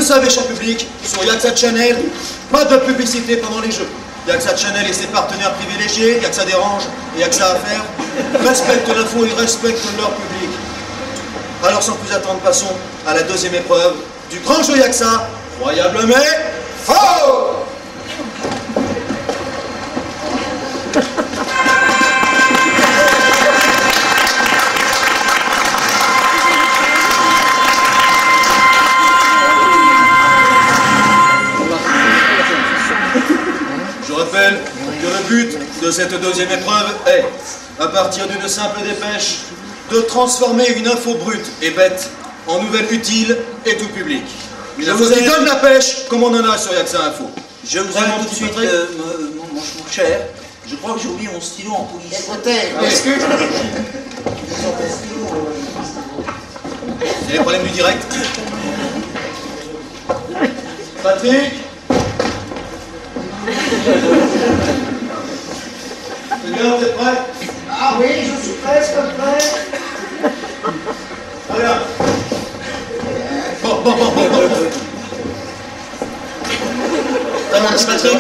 savez, cher public, sur Yaxat Channel, pas de publicité pendant les jeux. Yaxat Channel et ses partenaires privilégiés, Yaxat dérange et Yaxat à faire, respectent l'info et respectent leur public. Alors sans plus attendre, passons à la deuxième épreuve du grand jeu Yaxat, croyable mais faux. Je rappelle que le but de cette deuxième épreuve est, à partir d'une simple dépêche, de transformer une info brute et bête en nouvelle utile et tout public. Je vous donne la pêche comme on en a sur Yaxat Info. Je vous aime tout de suite, mon cher. Je crois que j'ai oublié mon stylo en police. Excuse. C'est les problèmes du direct. Patrick. C'est bien, t'es prêt? Ah oui, je suis presque prêt. Allez là. Bon. T'as mon petit Patrick?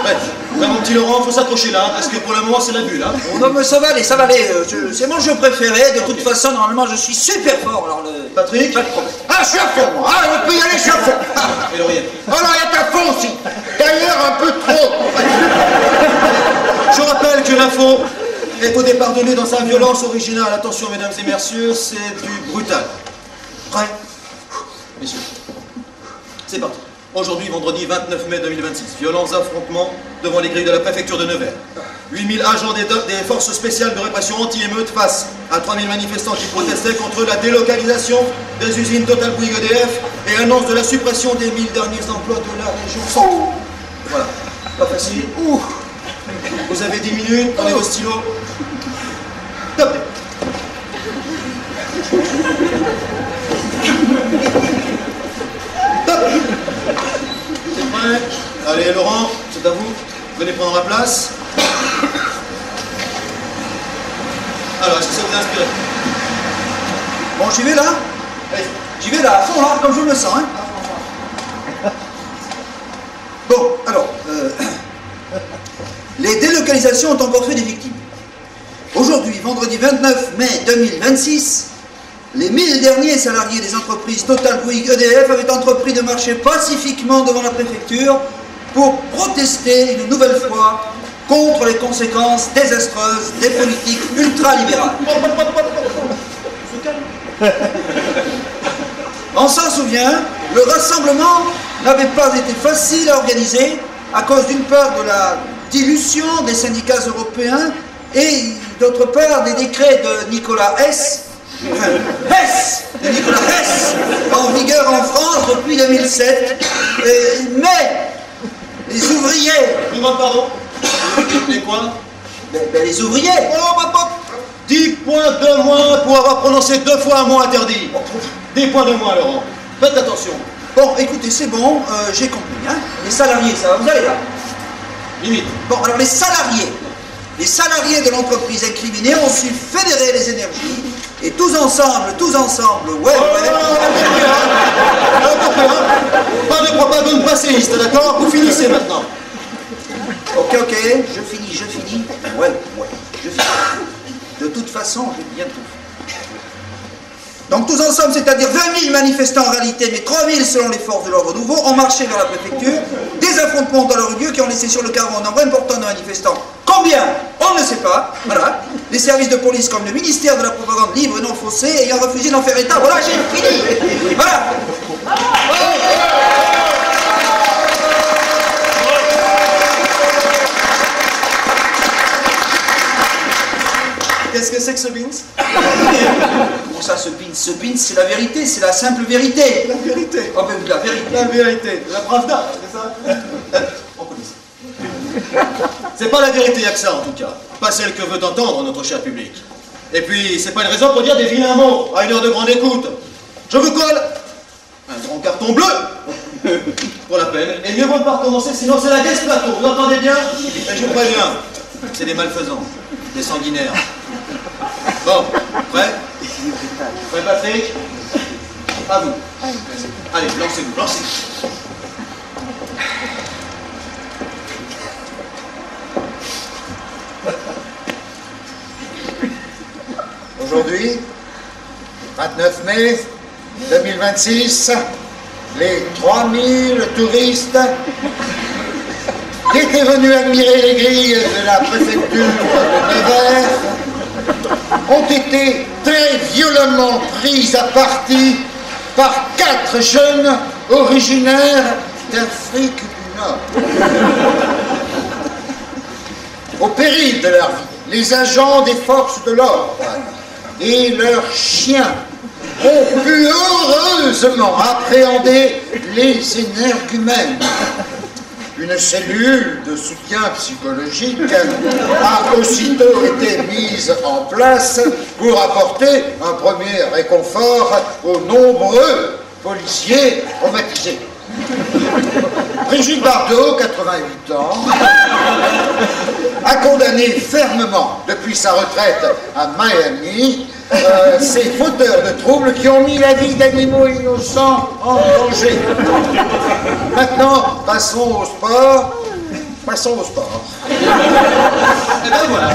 Ouais. Mon petit Laurent, faut s'accrocher là, parce que pour le moment c'est la bulle. Hein. Non mais ça va aller. C'est mon jeu préféré. De toute façon, normalement, je suis super fort. Alors Patrick? Pas de problème. Ah, je suis à fond, moi. Ah, on peut y aller, je suis à fond. Et Laurier? Oh là, il y a ta fond aussi. D'ailleurs, un peu trop. Je rappelle que l'info est au départ donnée dans sa violence originale. Attention, mesdames et messieurs, c'est du brutal. Prêt? Messieurs, c'est parti. Aujourd'hui, vendredi 29 mai 2026, violents affrontements devant les grilles de la préfecture de Nevers. 8000 agents des forces spéciales de répression anti-émeute face à 3000 manifestants qui protestaient contre la délocalisation des usines Total Bouygues EDF et annonce de la suppression des 1000 derniers emplois de la région centre. Voilà, pas facile. Vous avez 10 minutes, prenez vos stylos. Top. Top. C'est prêt? Allez, Laurent, c'est à vous. Venez prendre la place. Alors, est-ce que ça vous a inspiré? Bon, j'y vais là. J'y vais là, à fond là, comme je le sens. Hein. Bon, alors, les délocalisations ont encore fait des victimes. Aujourd'hui, vendredi 29 mai 2026, les 1000 derniers salariés des entreprises Total Bouygues EDF avaient entrepris de marcher pacifiquement devant la préfecture pour protester une nouvelle fois contre les conséquences désastreuses des politiques ultralibérales. On s'en souvient, le rassemblement n'avait pas été facile à organiser à cause d'une part de la dilution des syndicats européens et d'autre part des décrets de Nicolas Hess, de Nicolas Hess, en vigueur en France depuis 2007. Mais les ouvriers... Pardon. Et quoi? Les ouvriers... Oh, 10 points de moins pour avoir prononcé 2 fois un mot interdit. 10 points de moins, Laurent. Faites attention. Bon, écoutez, c'est bon, j'ai compris. Hein. Les salariés, ça va, vous allez là. Limite. Bon, alors les salariés de l'entreprise incriminée ont su fédérer les énergies et tous ensemble, ouais. Pas de propagande passéiste, d'accord? Vous finissez maintenant. Ok, je finis. Ouais, je finis. De toute façon, j'ai bien tout fait. Donc tous ensemble, c'est-à-dire 20 000 manifestants en réalité, mais 3 000 selon les forces de l'ordre nouveau, ont marché vers la préfecture. Des affrontements dans leur lieu qui ont laissé sur le carreau un nombre important de manifestants. Combien? On ne sait pas. Voilà. Les services de police comme le ministère de la propagande libre et non faussée ayant refusé d'en faire état. Voilà, j'ai fini. Voilà. Qu'est-ce que c'est que ce beans? Comment ça, ce beans, c'est la vérité, c'est la simple vérité. La vérité. Oh, ben, la vérité. La vérité. La pravda, c'est ça? On connaît ça. C'est pas la vérité, y'a que ça en tout cas. Pas celle que veut entendre notre cher public. Et puis, c'est pas une raison pour dire des vilains mots à une heure de grande écoute. Je vous colle un grand carton bleu pour la peine. Et mieux vaut ne pas recommencer, sinon c'est la guest plateau. Vous entendez bien? Et je vous préviens, c'est des malfaisants, des sanguinaires. Bon, prêt? Prêt, Patrick? À vous. Allez, lancez-vous, lancez-vous. Aujourd'hui, 29 mai 2026, les 3000 touristes qui étaient venus admirer les grilles de la préfecture de Nevers ont été très violemment pris à partie par 4 jeunes originaires d'Afrique du Nord. Au péril de leur vie, les agents des forces de l'ordre et leurs chiens ont pu heureusement appréhender les énergumènes. Une cellule de soutien psychologique a aussitôt été mise en place pour apporter un premier réconfort aux nombreux policiers traumatisés. Brigitte Bardot, 88 ans, a condamné fermement depuis sa retraite à Miami ces fauteurs de troubles qui ont mis la vie d'animaux innocents en danger. Maintenant, passons au sport. Passons au sport. Eh ben voilà.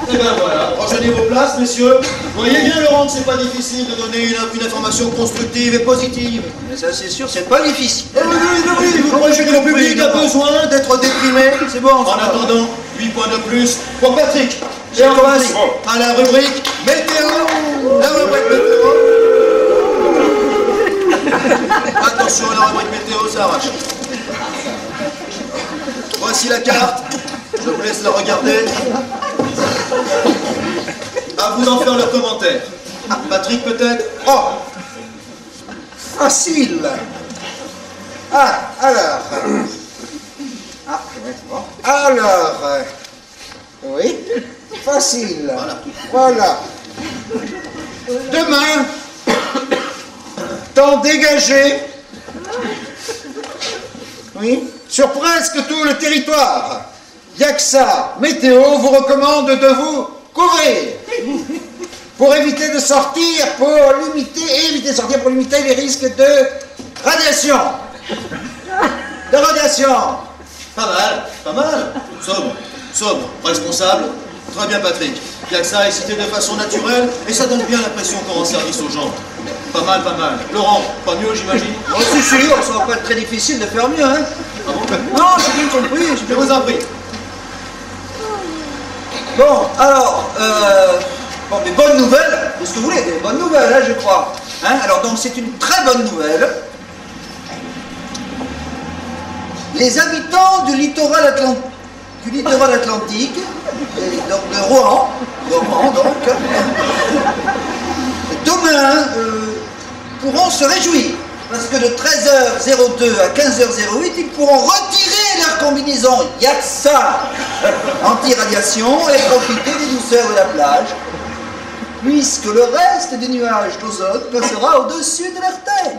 Eh ben voilà. Rejoignez vos places, messieurs. Voyez bien, Laurent, que c'est pas difficile de donner une information constructive et positive. Mais ça, c'est sûr, c'est pas difficile. Oui, vous croyez que le public a besoin d'être déprimé? C'est bon. En attendant, 8 points de plus pour Patrick. Et on passe à la rubrique météo. La rubrique météo. Attention, la rubrique météo, ça arrache. Voici la carte. Je vous laisse la regarder. À vous d'en faire le commentaire. Patrick, peut-être? Oh, facile. Ah, alors. Ah, ouais, c'est bon. Alors, oui, facile. Voilà. Demain, temps dégagé. Oui, sur presque tout le territoire. Yaxa Météo vous recommande de vous couvrir pour éviter de sortir, pour limiter les risques de radiation. Pas mal, pas mal. Sobre, responsable. Très bien, Patrick. Yaxa est cité de façon naturelle et ça donne bien l'impression qu'on rend service aux gens. Pas mal, pas mal. Laurent, pas mieux, j'imagine? Oh, si, ça va pas être très difficile de faire mieux, hein. Ah bon? Non, j'ai bien compris. Je vous en prie. Bon, alors, bon, des bonnes nouvelles, qu'est-ce que vous voulez, des bonnes nouvelles, hein, je crois. Hein, alors, donc, c'est une très bonne nouvelle. Les habitants du littoral atlantique, et donc de Rohan, donc, demain, pourront se réjouir, parce que de 13h02 à 15h08, ils pourront retirer leur combinaison Yaxa anti-radiation et profiter des douceurs de la plage, puisque le reste des nuages d'ozone passera au-dessus de leur tête.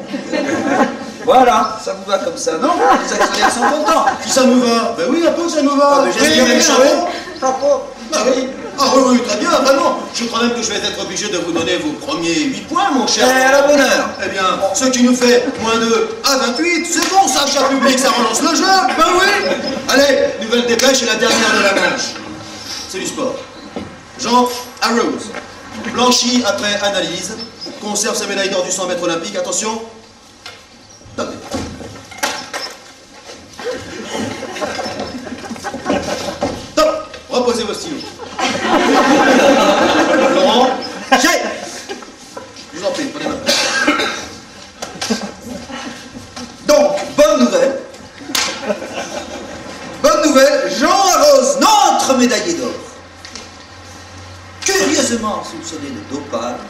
Voilà, ça vous va comme ça, non? Les actionnaires sont contents. Si ça nous va? Ben oui, un peu ça nous va. Ah, j'espère bien, chapeau. Ah oui. Ah oui, très bien, vraiment. Je crois même que je vais être obligé de vous donner vos premiers 8 points, mon cher. À la bonne heure. Eh bien, ce qui nous fait moins 2 à 28, c'est bon ça, cher public, ça relance le jeu. Ben oui. Allez, nouvelle dépêche et la dernière de la manche. C'est du sport. Jean Arrows, blanchi après analyse, conserve sa médaille d'or du 100 mètres olympique. Attention. Top. Top. Reposez vos stylos. Laurent, j'ai. Je vous en prie, prenez ma place. Donc, bonne nouvelle, Jean Arrows, notre médaillé d'or, curieusement soupçonné de dopage,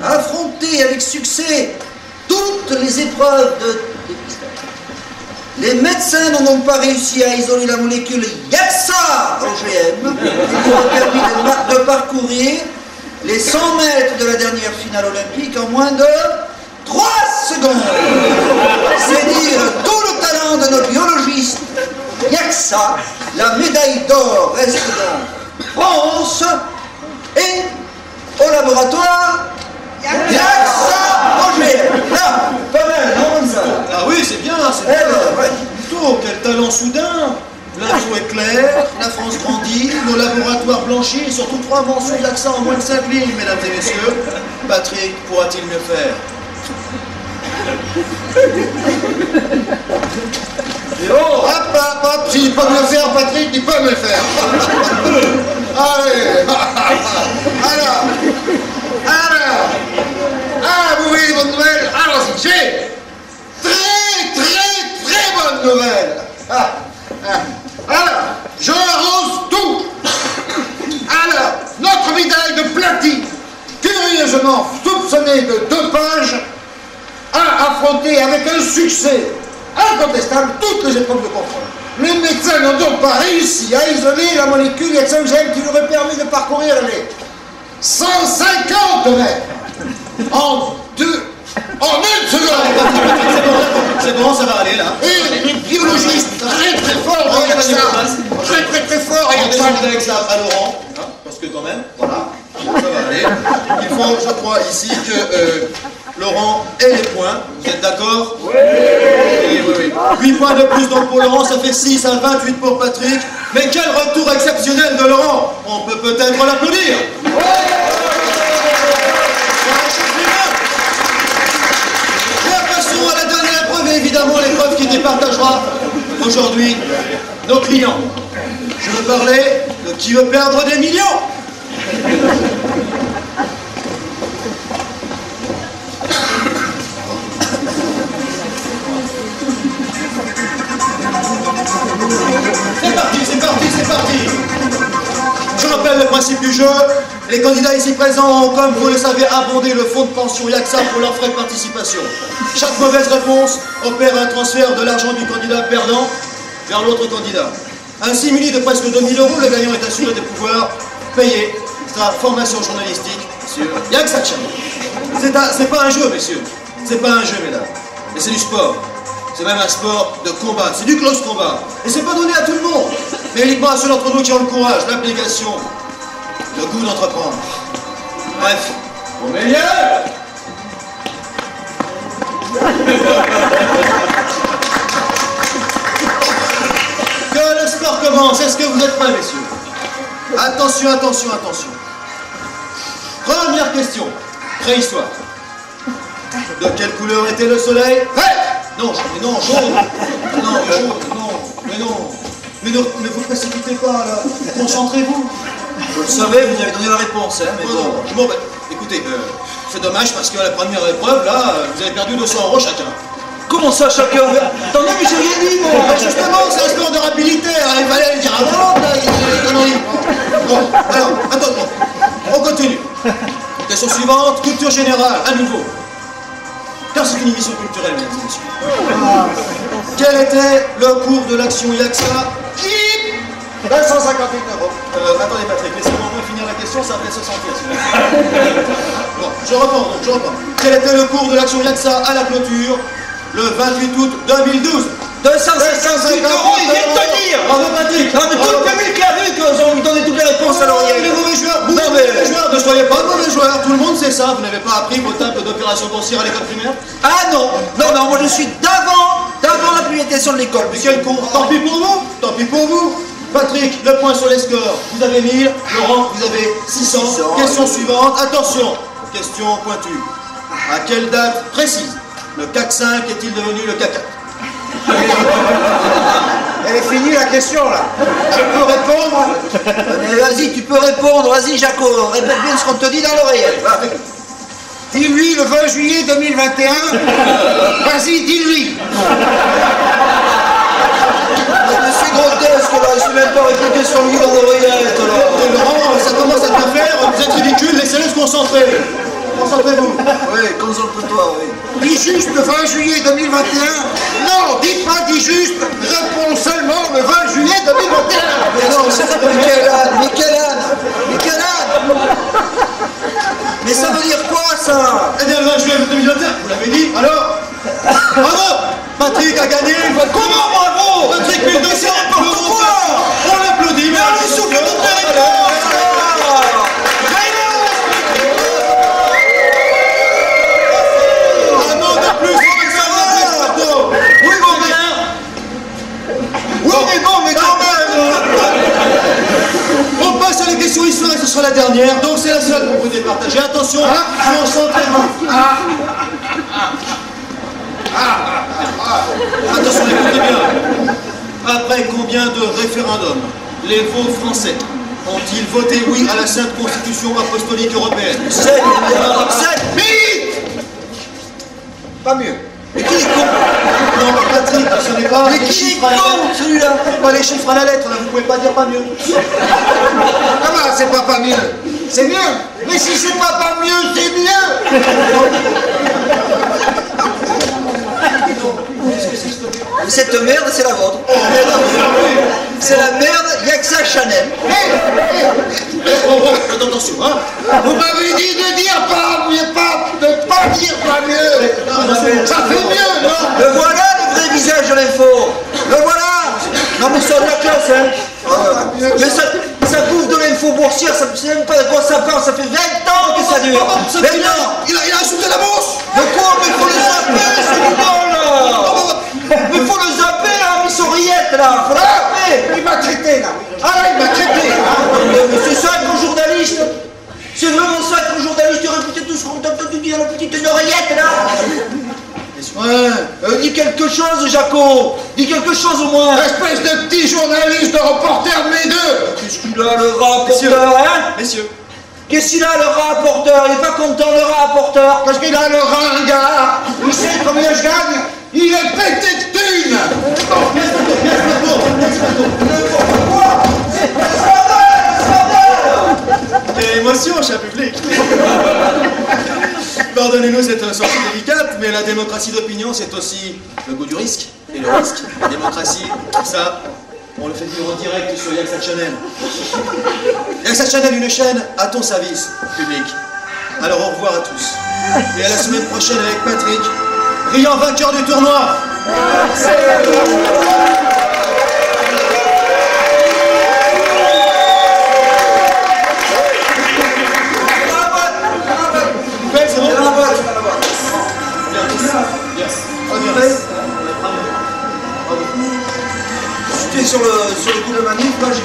a affronté avec succès toutes les épreuves de dépistage. Les médecins n'en ont pas réussi à isoler la molécule Yaxa OGM, qui lui a permis de parcourir les 100 mètres de la dernière finale olympique en moins de 3 secondes. C'est dire tout le talent de nos biologistes. Yaxa, la médaille d'or reste donc France et au laboratoire Yaxa OGM. Bravo, quel talent soudain! L'info est claire, la France grandit, nos laboratoires blanchis, et surtout 3 mentions d'accent en moins de 5 lignes, mesdames et messieurs. Patrick pourra-t-il mieux faire? Et oh, hop, s'il peut me le faire, Patrick, il peut me le faire. Allez, alors, vous voulez une bonne nouvelle? Allons-y, j'ai très bonne nouvelle. Alors, je arrose tout. Alors, notre médaille de platine, curieusement soupçonnée de dopage, a affronté avec un succès incontestable toutes les épreuves de contrôle. Les médecins n'ont donc pas réussi à isoler la molécule hexagène qui lui aurait permis de parcourir les 150 mètres en une seconde. C'est bon, ça va aller là. Et les biologistes très forts avec ça. Très forts On avec descend ça. avec ça à Laurent, hein, parce que quand même, voilà, ça va aller. Il faut, je crois, ici que Laurent ait les points. Vous êtes d'accord? Oui. 8 points de plus donc pour Laurent, ça fait 6 à 28 pour Patrick. Mais quel retour exceptionnel de Laurent! On peut peut-être l'applaudir. Passons à la dernière épreuve, et évidemment l'épreuve qui départagera aujourd'hui nos clients. Je veux parler de qui veut perdre des millions. C'est parti. Je rappelle le principe du jeu. Les candidats ici présents ont, comme vous le savez, abondé le fonds de pension YACSA pour leurs frais de participation. Chaque mauvaise réponse opère un transfert de l'argent du candidat perdant vers l'autre candidat. Ainsi, muni de presque 2000 €, le gagnant est assuré de pouvoir payer sa formation journalistique sur YACSA Channel. C'est pas un jeu, messieurs. C'est pas un jeu, mesdames. Mais c'est du sport. C'est même un sport de combat. C'est du close combat. Et c'est pas donné à tout le monde. Mais uniquement à ceux d'entre nous qui ont le courage, l'application, le goût d'entreprendre. Bref, au meilleur. Que le sport commence. Est-ce que vous êtes prêts, messieurs? Attention. Première question. Préhistoire. De quelle couleur était le soleil? Non, jaune. Mais ne vous précipitez pas, là. Concentrez-vous. Vous le savez, vous avez donné la réponse, hein, mais bon. Écoutez, c'est dommage parce qu'à la première épreuve, là, vous avez perdu 200 € chacun. Comment ça, chacun? Attendez, mais j'ai rien dit, moi. Justement, c'est un sport de rapidité. Il fallait aller dire avant, là, il y a des conneries. Bon, alors, attends, on continue. Question suivante, culture générale, à nouveau. Car c'est une émission culturelle, mesdames et messieurs. Quel était le cours de l'action YACSA? 258 €. Attendez, Patrick, laissez-moi au moins finir la question, ça va peut-être se sentir. Bon, je reprends. Quel était le cours de l'action YACSA à la clôture le 28 août 2012? 258 €, il vient de te dire. Bravo, Patrick. Non, mais tout le public a vu qu'on lui donnait toutes les réponses à l'oreille. Les mauvais joueurs, mauvais joueurs, ne soyez pas mauvais joueurs. Tout le monde sait ça. Vous n'avez pas appris vos tables d'opération boursière à l'école primaire? Ah non, moi je suis d'avant la publication de l'école. Mais quel con. Tant pis pour vous. Patrick, le point sur les scores. Vous avez 1000. Laurent, vous avez 600. Question suivante. Attention. Question pointue. À quelle date précise le CAC 5 est-il devenu le CAC 4? Elle est finie la question là. Je peux répondre? Mais vas-y, tu peux répondre, vas-y Jaco, répète bien ce qu'on te dit dans l'oreillette. Dis-lui le 20 juillet 2021. Vas-y, dis-lui. Mais c'est grotesque là, je sais même pas répéter ce qu'on me dit dans l'oreillette là. Laurent, ça commence à te faire, vous êtes ridicule, laissez-le se concentrer. Concentrez-vous. Oui, concentre-toi, oui. Dis juste le 20 juillet 2021. Non, dis pas dis juste. Réponds seulement le 20 juillet 2021. Mais non, c'est pas mais quel âne. Mais ça veut dire quoi ça? Eh bien, le 20 juillet 2021, vous l'avez dit, alors bravo. Patrick a gagné une fois. Comment bravo? Patrick 1200 Pourquoi? On l'applaudit, mais on lui souffle toutes les réponses. sera la dernière, donc c'est la seule pour vous départager. Attention, concentrez-vous. Attention, écoutez bien. Après combien de référendums les veaux français ont-ils voté oui à la Sainte Constitution apostolique européenne? 7, 7. Pas mieux. Mais qui est con? Non, Patrick, ce n'est pas Mais les qui est chiffres à la con, lettre. celui-là? Pas les chiffres à la lettre, là, vous pouvez pas dire pas mieux. Comment c'est pas mieux? C'est mieux. Mais si c'est pas mieux, c'est mieux. Cette merde, c'est la vôtre. C'est la merde, il n'y a que ça, Chanel. Faites attention, hein. Vous m'avez dit de dire pas mieux, de pas dire pas mieux. Ça fait mieux, non? Le voilà, le vrai visage de l'info. Le voilà. Non, mais c'est de la classe, hein. Mais ça bouffe de l'info boursière, ça ne sait même pas de quoi ça parle, ça fait 20 ans que ça dure. 20 ans. Il a insulté la bourse. De quoi? Mais faut le zapper, c'est du bon, là. Mais faut le zapper, là, mis sur rillette, là. Faut le zapper. Il m'a traité, là. Ah là, il m'a traité. Mais c'est ça être journaliste. C'est vraiment ça être journaliste. Tu aurais écouté tout ce qu'on t'a dit dans la petite oreillette, là. Ouais, dis quelque chose, Jaco. Dis quelque chose au moins. Espèce de petit journaliste, de reporter de mes deux. Qu'est-ce qu'il a, le rapporteur, hein? Messieurs. Qu'est-ce qu'il a, le rapporteur? Il est pas content, le rapporteur. Parce qu'il a le ringard. Il sait combien je gagne. Il est pété de thunes. Quelle émotion, cher public. Pardonnez-nous cette sortie délicate, mais la démocratie d'opinion, c'est aussi le goût du risque et le risque. La démocratie, ça, on le fait vivre en direct sur Yaxat Channel. Yaxat Channel, une chaîne à ton service, public. Alors au revoir à tous. Et à la semaine prochaine avec Patrick, brillant vainqueur du tournoi. C'est bon? Tu es sur le coup de manif, moi j'ai...